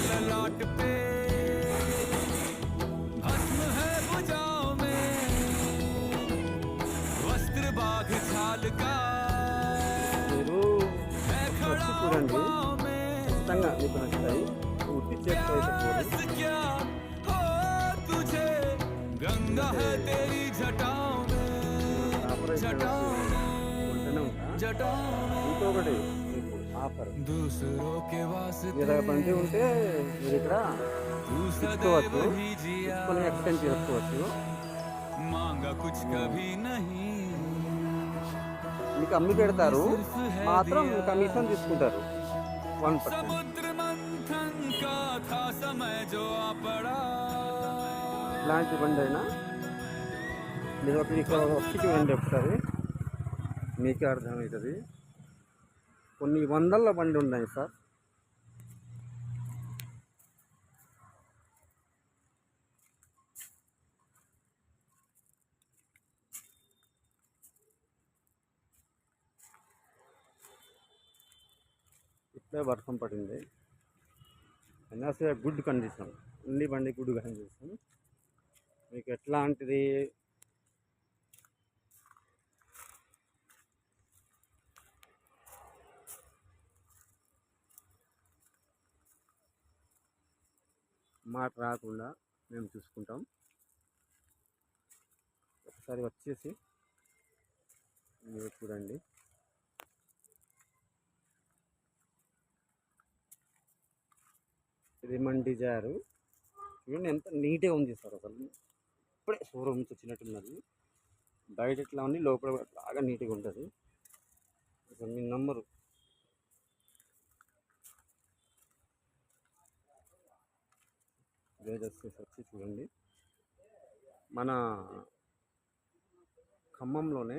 ललाट पे भस्म है भुजाओं में, वस्त्र बाघ छाल का మీరు मैं వచ్చి खड़ा हूँ చూడండి, पाँव में। ఖచ్చితంగా మీకు నచ్చుతాయి. ఉట్టి చేతితో అయితే పోరు. प्यास क्या हो तुझे, गंगा है तेरी जटाओं में, ఆఫర్ అయితే जटाओं में, ఉంటూనే ఉంటా. जटाओं में। ఇంకొకటి మీకు ఆఫర్, दूसरों के మీ वास्ते దగ్గర బండి ఉంటే మీరు ఇక్కడ तू ఇచ్చుకోవచ్చు, सदैव ही जिया, ఇచ్చుకొని ఎక్స్టెండ్ చేసుకోవచ్చు. मांगा कुछ कभी नहीं, మీకు అమ్మి పెడతారు, सिर्फ है మాత్రం दिया। కమిషన్ తీసుకుంటారు 1%. समुद्र मंथन का था समय जो आ पड़ा, ఇలాంటి బండి అయినా మీరు ఇక్కడ వచ్చి చూడండి ఒకసారి, మీకే అర్థమవుతుంది. కొన్ని వందల బండి ఉన్నాయి సార్. ఇప్పుడే వర్షం పడింది, అయినా సరే గుడ్ కండిషన్, అన్ని బండి గుడ్ కండిషన్. మీకు ఎట్లాంటిది మాట రాకుండా మేము చూసుకుంటాం. ఒకసారి వచ్చేసి మీరు చూడండి. ఇది మన డిజైర్ చూడండి, ఎంత నీట్గా ఉంది సార్. అసలు ఇప్పుడే షోరూమ్ నుంచి వచ్చినట్టున్నది. బయట ఎట్లా ఉంది, లోపల బాగా నీట్గా ఉంటుంది. అసలు మీ నంబరు వచ్చి చూడండి. మన ఖమ్మంలోనే